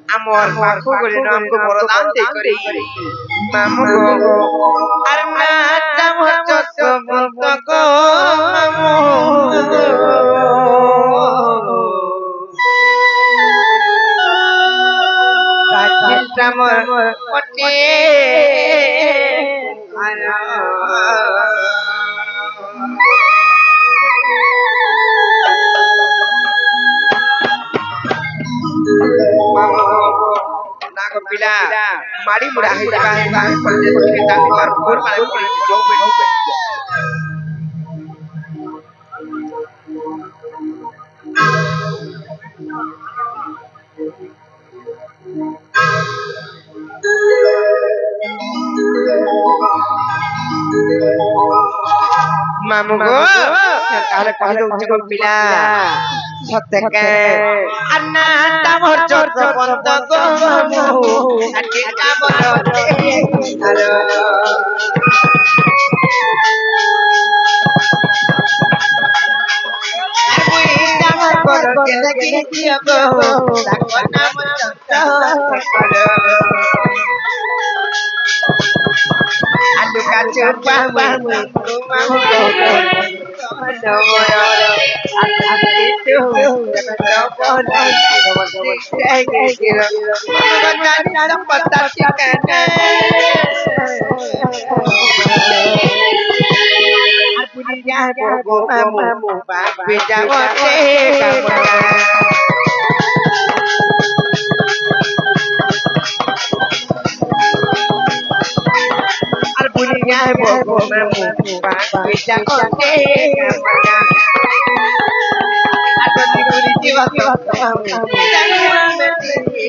amor maku gori namku borodan dekori mamu go arna tamu chotto montoko mamu tajil tamor ote ara Bila mari mudah hidup kami pergi tangkor pur mari pergi jauh pergi mamu go kalau kalau cukup bila Sotekan anak tamor jodoh pontok mamu adik kamu halo aku ingin kodok kita kini aku takut nama jodoh halo aduh kacau mamu mamu itu telepon tempat tasikan aku dia bogo mamu beda wote kamu Albuninya bogo mamu beda wote kamu Aku tidur di jiwa kamu dan menjadi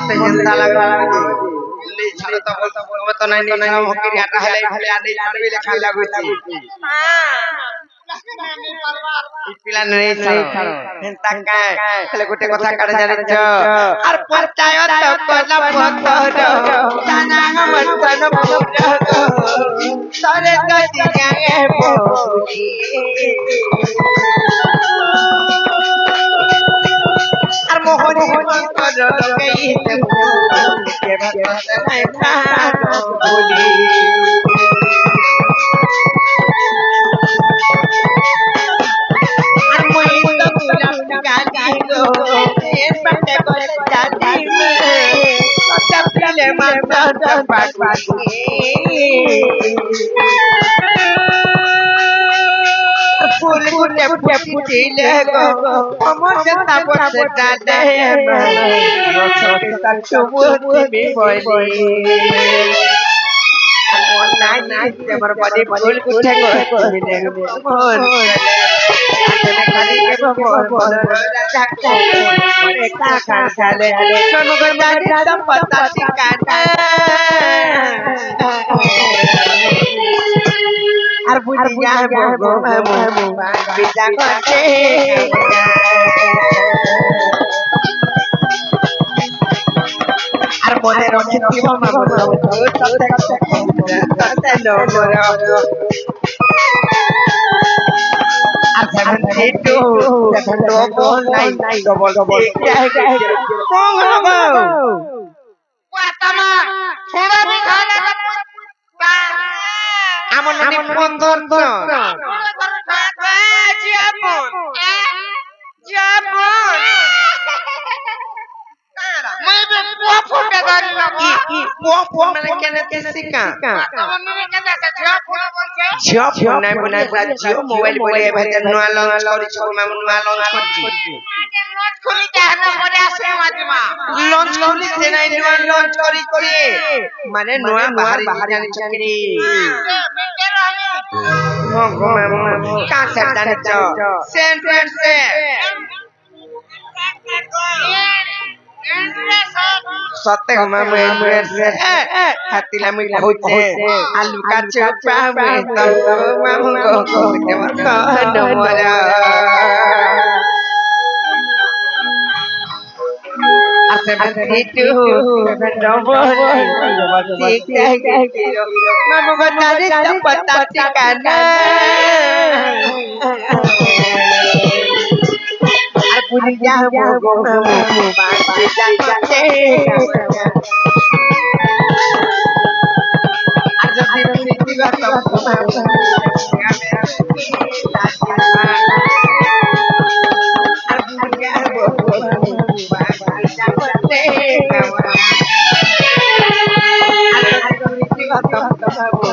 মতে জেন্তা লাগুছি লে ছাড়া তো বলতো তো নাই নাই হকির আটা হেলাই ফেলে আনি ছাড়বি লেখা লাগুছি পিলা নেই ছাড়ো হেন্তা কায় তাহলে গোটে কথা কারে জানিছ আর পঞ্চায়ত কলা পতর জানা মতন পুরা সরে তো দিগায়ে বলি আর মোহনী মতর লগাইতে কে ভাত নাই খানো বলি फूल गुटे फुटिले गो हमर तापत डाले रसके तटुबुति बोली नाइ नाइ हमर बड़ी फूल गुटे गो मिले मोर आने खाली के मोर जाके एका खाले सोनु गंजारी सब पता ठिकाना আর বুঝিয়া বগো মামু বিজা করতে আর মনে রাখিব মামু ততে ততে নমর আর 72 বল নাই ডবল কোন হবো পাতামা ছেড়ে বিখানে আমন নি বন্ধন জিয়াপন মই বে পোফুন বেদারি লাগি কি পোফুন মানে কেনে তেসিকা আমন নি কেনে জিয়াপন বলছে জিয়াপন নাই বলে জিও মোবাইল বলে ভাই নয়া লঞ্চ করিছ মামু নয়া লঞ্চ করছি লঞ্চ খুলি কেন করে আসে মাজিমা লঞ্চ খুলি নাই নয়া লঞ্চ করিছে মানে নয়া বাহারি জানি চাকরি গো মামু কা সে জানিছ সেন্টেন্স সে সতে মামু এন্ট্রেন্স হাতিলা মি কইছে আলু কা চপা মে তো মামু গো কইতে মর নমরা আসে বেটু ডবল মামু গো তারে পতা ঠিকানা আর পুরি যাব গো মামু বাঁচে যাচ্ছে আর যদি রুচি গত মামু আর পুরি যাব গো মামু বাঁচে যাচ্ছে আর রুচি গত মামু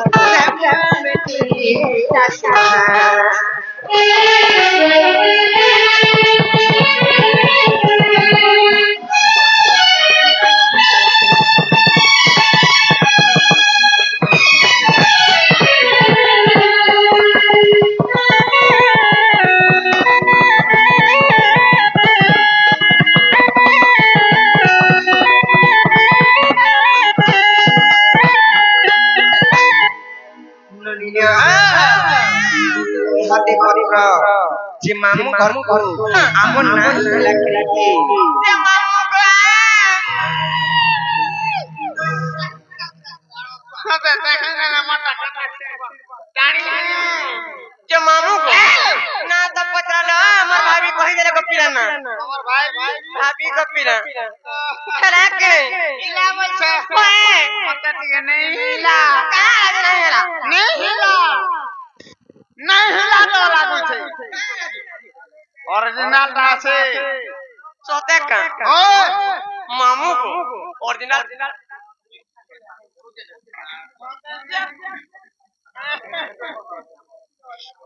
যে মামু ঘর আমন না লাগি যে মামু হবে দেখেন না মাথা জানি যে মামু না তো পচালো আমার ভাবি কই দেলে কপিরা না আমার ভাবি কপিরা খেলা কে ইলা বলছে মাথা ঠিক নেই ইলা কা নাই হিলা নেই হিলা नहीं हिला तो लागू छे ओरिजिनल ता छे सोते का ओ मामू को ओरिजिनल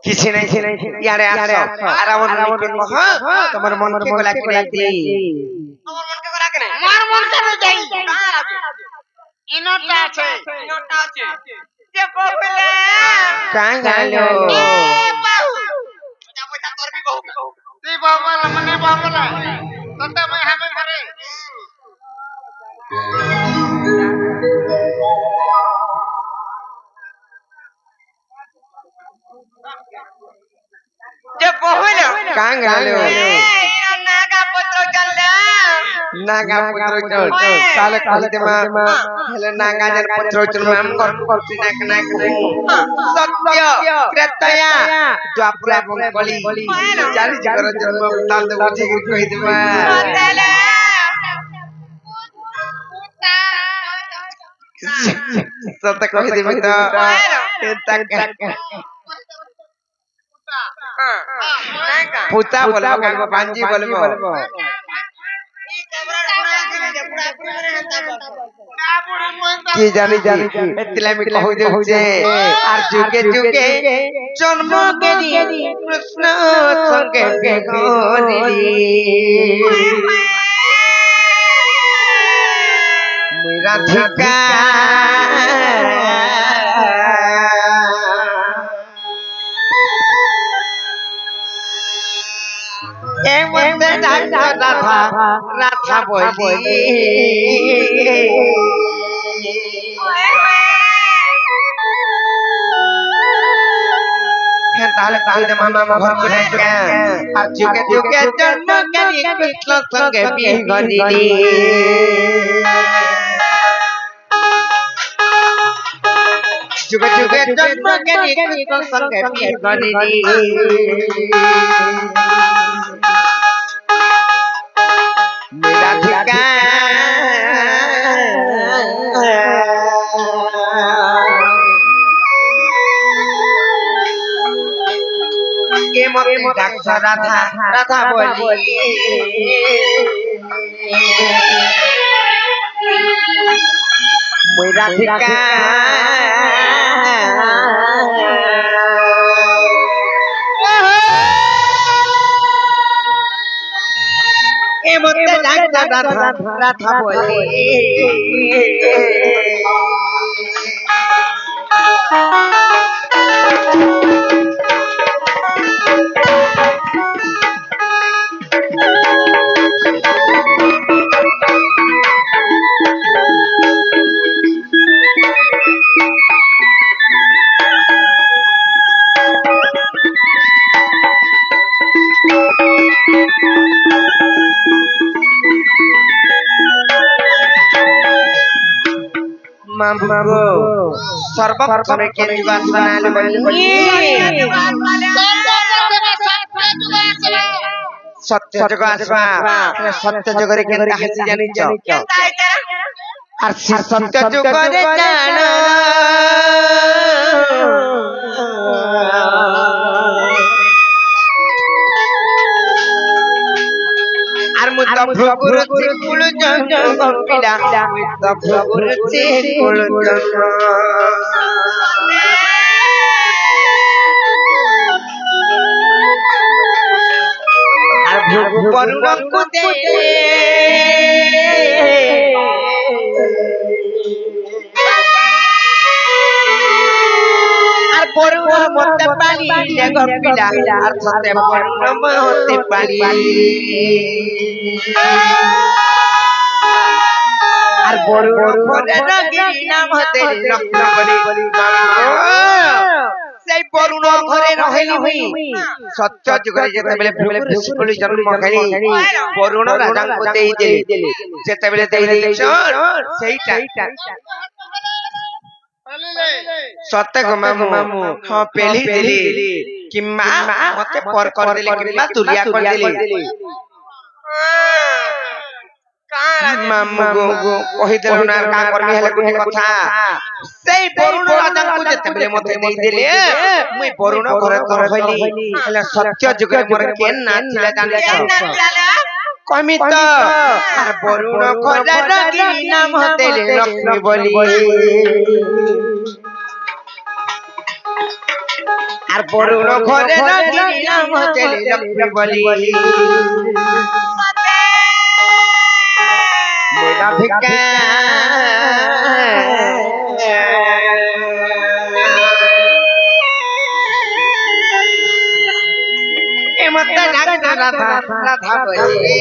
किसी नहीं यारे आसो आरावन के कह तमर मन के गला के राती तमर मन के गला के नहीं मार मन के नहीं जाई कहां लागे इनोटा छे जे बोले कां गालो ए बाहु पैसा तोर भी बहु ती बाबा मने बाबा तंते मैं हमें करे जब बहुलो कांगलो नागा पुत्र चल नागा पुत्र चल ताले कहते मा हेले नागा जन पुत्र चल माम कर करती नाक सत्य त्रेतया द्वापर एवं कली चारि जगर जन्म ताल उठे कहि देबा सत्य कहि देबी तो तक पुता बोलबो कागो बांजी बोलबो की जानी एतला में कहू दे जे आर जुगे जुगे जन्म केनी कृष्ण संगे बेगोनी मेरा धिकार मत राधा बोली ताले ताले मामा घर के क्या जुगे जुगे जन्म केनी कृष्ण संगे बेगोनी जुगे जुगे जन्म केनी कृष्ण संगे बेगोनी मेरा के मते डाक्टर राधा बोली मेरा मते डाक्टर राधा बोली मामू सर्वप्रथम के जुगाड़ बनाले बोली सत्य जुगाड़ सत्य जुगरे केनता हसी जानि छ आर सत्य जुगरे जान आर मुत भगुरु चिकुल जंग गपिला मुत भगुरु चिकुल जंग आर भगु परुण को दे आर परुण मते पानी ले गपिला आर सते परुण मते पानी আর বড় করে নগিনী নাম হতে লক্ষ্য বলি সেই বরুণ ঘরে রহিলি হুই সত্য যুগরে যেতেবেলে ভৃগু ঋষি জন্ম খালি বরুণ রাজাଙ୍କୁ ଦେଇଦେଲି যেতেবেলে ଦେଇଦେଇଛ ସେଇଟା ସତ୍ୟ ଗো ମାମୁ ହଁ ପେଲି ଦେଲି କିମ୍ବା ମତେ ପର କରିଦେଲି କିମ୍ବା ତୁରିଆ କରିଦେଲି मामू गो कहि देलो ना का करबी हेले कोठी कथा सेई बरुण राजा को जेतेबेले मते देई देले मुई बरुण घरे तो रहली हेले सत्य जुगे मोर केन ना थिला जाने कमी तो आर बरुण घरे रगी नाम देले लक्ष्मी बोली आर बरुण घरे रगी नाम देले लक्ष्मी बोली मेरा भिका ए मत राधा बोली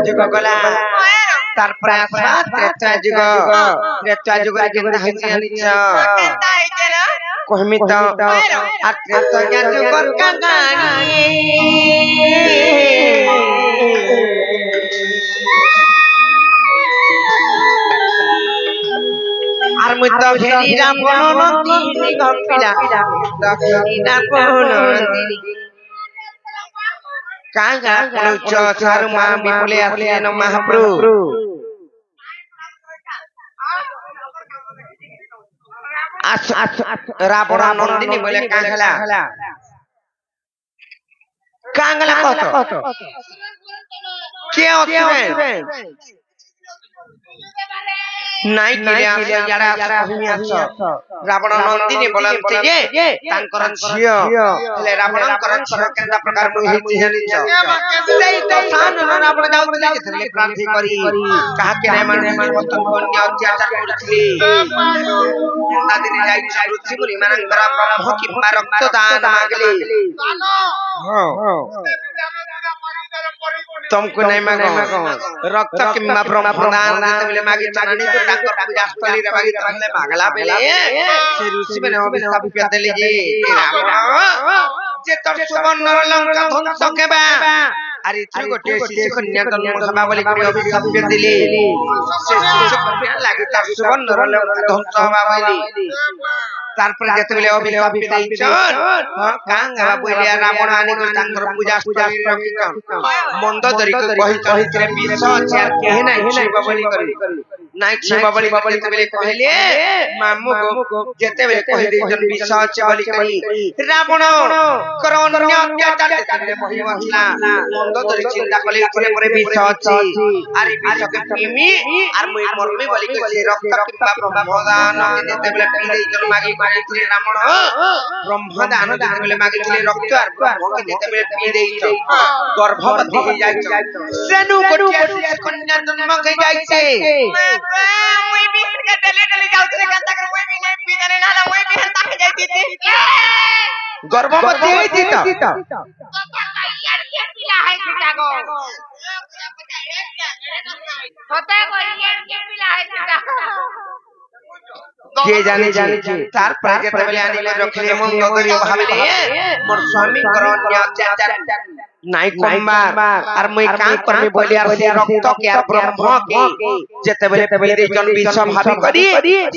যুগ গলা তারপরে আসা ত্রেতা যুগ ত্রেতা যুগরে কেনতা হইছে জানিছ কেনতা হইছে না কহমি তো আর ত্রেতা যুগর কাঙানি আর মুই তো ভেরি রাবণ নন্দিনী গপিলা তো ভেরি রাবণ নন্দিনী কাঙ্গা পড়ুছ সারু মা বিপলে আসলেন মহাপ্রভু রাবণ নন্দিনী বলে কাঙ্গলা কাঙ্গলা কত কে আছে নাই কিরে আসে যারা কহিমি আছ রাবণ নন্দিনী বলନ୍ତି যে ତାଙ୍କର ଝିଅ ହେଲେ ରାବଣଙ୍କର ଝିଅ କେନ୍ତା ପ୍ରକାର ମୁଇ ହେଇଛି ଜାଣିଛ ସେଇ ତ ସାନ ରାବଣ ଯାଉଥିଲେ ଯେତେବେଳେ କ୍ରାନ୍ତି କରି କାହାକେ ନାଇଁ ମାନେ ବର୍ତ୍ତମାନ ଅନ୍ୟ ଅତ୍ୟାଚାର କରୁଥିଲେ କେନ୍ତା ଦିନେ ଯାଇଛି ଋଷି ମୁନି ମାନଙ୍କର ବ୍ରହ୍ମ କିମ୍ବା ରକ୍ତ ଦାନ ମାଗିଲେ तुमको नहीं मांगो रक्त किम्मा ब्रह्मदान जेतेबेले मागी चानी तो ताकर पूजा स्थली रे मागी तहले मागला बेले से ऋषि बने अभिशाप देले जे रावण जे तोर सुवर्ण लंका ध्वंस केबा अरे थ्रु गोटे शिशु कन्या जन्म हबा बोली कोई अभिशाप देले से शिशु कन्या लागि तार सुवर्ण लंका ध्वंस हबा बोली तारपर जेतेबेले अभिशाप देइछन कांगा बोलिया रावण आनी को तांकर पूजा स्थली रखिछन मंदोदरी को कहितरे विष अछि आर केहे नै छिब बोली करी নাই छिब बोली जेतेबेले कहले मामू को जेतेबेले कहि देइछन विष अछि बोली करी रावण करण्य अत्याचार जेतेबेले बहि बसला मंदोदरी चिंता कले इथरे परे विष अछि आर विष के पीमी आर मुई मरमी बोली के रक्त किबा ब्रह्मदान जेतेबेले पी देइछन मागी मागिथले रावण ब्रह्मदान जेतेबेले मागिथले रक्त आर ब्रह्म के जेतेबेले पी देइछन गर्भवती हो जाय सेनु गोटिया कन्या जन्म के जाइछे मुई भी के डले जाउतले केनता के मुई भी नै पी जाने ना मुई भी हंता के जाईती गर्भवती होईती त यार के पिला है किटा गो होता को यार के पिला है किटा के जाने तार पर जेतेबेले आनिले रखले मंदोदरी भाबले मोर स्वामी करण्य अत्याचार নাই কম্বার আর মই কাম করবে বলি আর সে রক্ত কে আর ব্রহ্ম কে যেতেবেলে পিদে জন বিষ ভাবি করি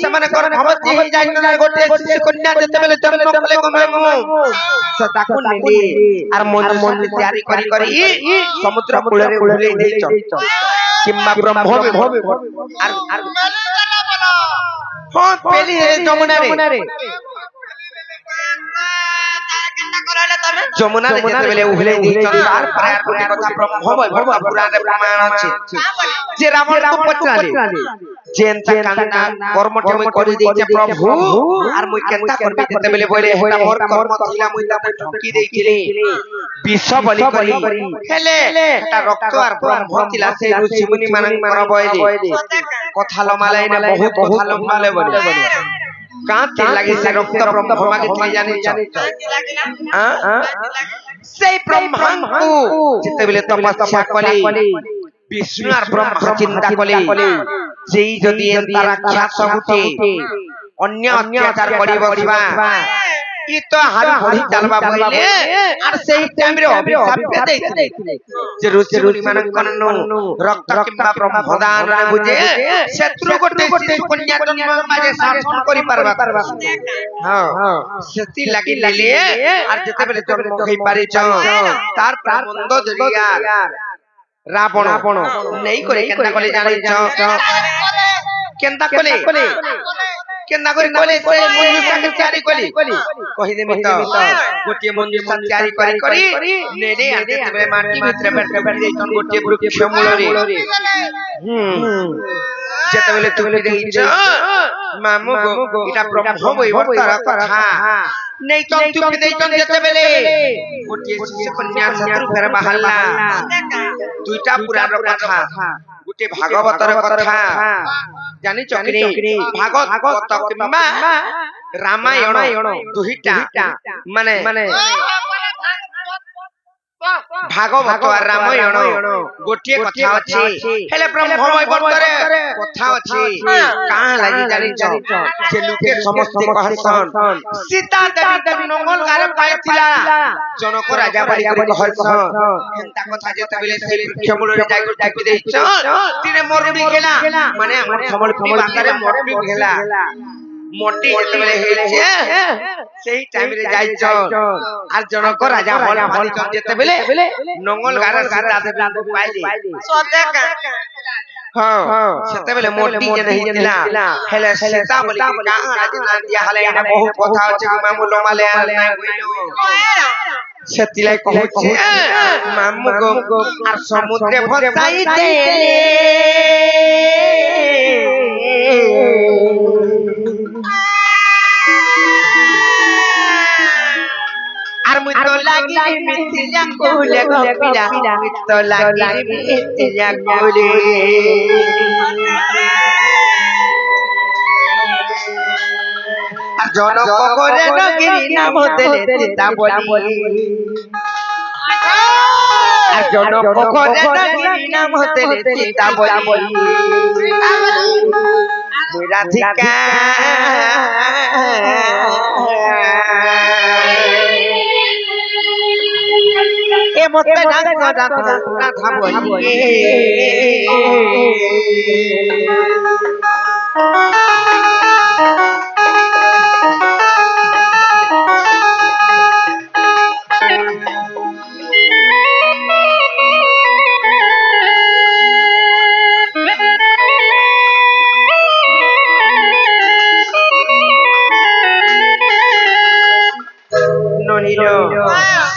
সমানে গর্ভবতী হই যাই না গোটে শিশু কন্যা যেতেবেলে জন্ম কলে কমামু সে তাকু নেলি আর মন তৈয়ারি করি সমুদ্র কূলে ভুলে দেইছ কিম্বা ব্রহ্ম আর হ্যাঁ পেলি যমুনা রে যমুনা রে যেতেবেলে উহলে দিছন তার প্রায় কোটি কথা ব্রহ্ম বৈভব পুরাণে প্রমাণ আছে যে রাবণ তো পচালে जेनता कांदा कर्मटे মই কৰি দিছে प्रभु আর মই কেনতা করবে যেতেবেলে বলে হেটা মোর কর্ম ছিলা মই তাতে ঠকি দেইছিলি বিষ বলি করি হেলে এটা রক্ত আর ব্রহ্ম ছিলা সেই ঋষি মুনি মানঙ্কর বইলে কথা লমালাই না বহুত কথা লমালে বলে কাঁতে লাগি সে রক্ত ব্রহ্ম মাগে তুমি জানিছ সেই ব্রহ্মাঙ্কু যেতেবেলে তপস্যা কলি विष्णु और ब्रह्मा चिंता कले जेई जदी एंता राक्षस गुटे अन्य अत्याचार करि बसबा ई तो हारी बढी चलबा बोले और सेही टाइम रे अभिशाप देइथिले जे ऋषि मुनि मानकन्नु रक्त किंबा ब्रह्मदान रे बुझे शत्रु गोटे शिशु कन्या जन्म माजे शासन करि परबा हां सेति लागि लेले और जते बेले जन्म होई पारि छ तार प्रबंध जरिया रावण नहीं करे केनता कले जानि छ केनता कले केनता करे से मंजूषा के तैयारी कली कहि देमी त गोटे मंजूषा तैयारी करी नेने आते तबे माटी भितर बैठ जैतन गोटे वृक्ष मूल रे जेतेबेले तुमि देहि छ मामू गो इटा ब्रह्म वैवर्तर कथा नहीं तो तुमि देइतन जेतेबेले गोटे शिशु कन्या शत्रु फेर बाहरला दुईटा पुराण कथा गोटे भागवतर कथा जानि चक्री भागवत किंबा रामायण दुईटा माने ভাগবত আর রামায়ণ গোটিয়ে কথা আছে হেলে ব্রহ্মময় বর্তরে কথা আছে কাঁ লাগি জানিছ যে লোকে সমস্ত কহসন সীতা দেবী নঙ্গল গারে পাইছিলা জনক রাজা বাড়ি করে কহসন হেন্তা কথা যেতেবেলে সেই বৃক্ষ মূଳରେ যাই ডাকি দেইছ তিনে মরুড়ি গেলা মানে আমার সম্বলপুরি বাংলারে মরুড়ি গেলা মোটি যেতেবেলে হেইছে সেই টাইমে যাইছ আর জনক রাজা হল মালিকন যেতেবেলে নঙ্গল গারে সীতা দেবী পাইলে সতে কা হ্যাঁ সেতেবেলে মোটি যে नहीं थिला হেলে সীতা বলি কা রাজ না দিয়া হলে এটা বহুত কথা আছে মামু লোমালে আর নাই কইলো সেতিলাই কହୁছে মামু গো আর সমুদ্রে ভসাই দেলে আর মুই তো লাগি মিথিলা কোলে গো পিলা মুই তো লাগি মিথিলা কোলে আর জনক করে নগিরি নাম দেলে সীতা বলি আর জনক করে নগিরি নাম দেলে সীতা বলি মুই রাধিকা এ মতে রাধা বলি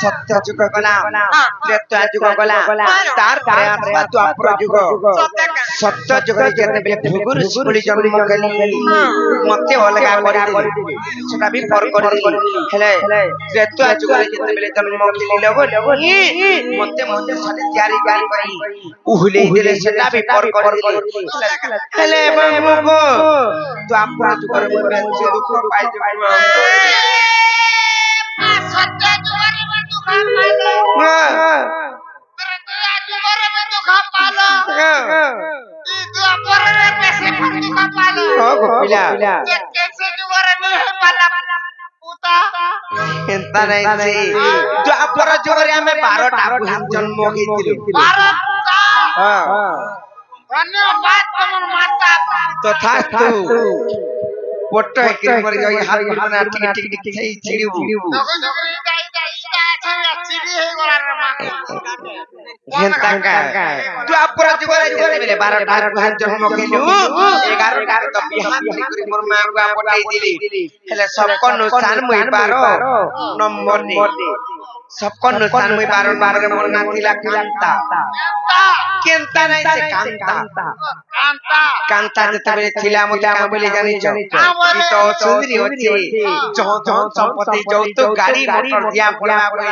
সত্য যুগ গলা ত্রেতা যুগ গলা তারপরে আসবা দ্বাপর যুগ সত্য যুগরে যেতেবেলে ভৃগু ঋষি বলি জন্ম কলি মতে অলগা করে দিলি সেটা বি পর করে দিলি হেলে ত্রেতা যুগরে যেতেবেলে জন্ম কলি লগনি মতে মতে সাথে তৈয়ারি করি উহলে দিলে সেটা বি পর করে দিলি হেলে বাবু দ্বাপর যুগরে মতে দুঃখ পাই যাব সতে জুয়ারে মে দুঃখ পালো ত্রেতা জুয়ারে মে দুঃখ পালো ই দ্বাপরে বেশি দুঃখ পালো ও গোপিলা যে কেসে জুয়ারে মে পালা পুতা এন্তা নাই সে দ্বাপর যুগরে আমি 12টা বুহিন জন্ম হইছিল 12টা হ্যাঁ ধন্যবাদ তোমার মাতা তথাস্তু পট্ট একই করে যাই হাত গুলো না টিক টিক টিক সেই চিড়িবু তখন ইটা আছে চিড়ি হই গলার মাতা ঘেন্তা কা দ্বাপর যুগরে যেতেবেলে 12টা বুহিন জন্ম হইলু 11টা তো বিহান করে মোর মা গা পটাই দিলি হেলে সবকন নুসান মুই 12 নম্বর নে সবকন নুসান মুই 12 রে মোর না থিলা কান্তা কেনতা নাই সে কান্তা কান্তা যেতেবেলে ছিলা মতে কাম বলি জানিছ ই তো সুন্দরী হচ্ছে যখন সম্পত্তি যৌতুক গাড়ি মোটর দিয়া পড়া পড়ে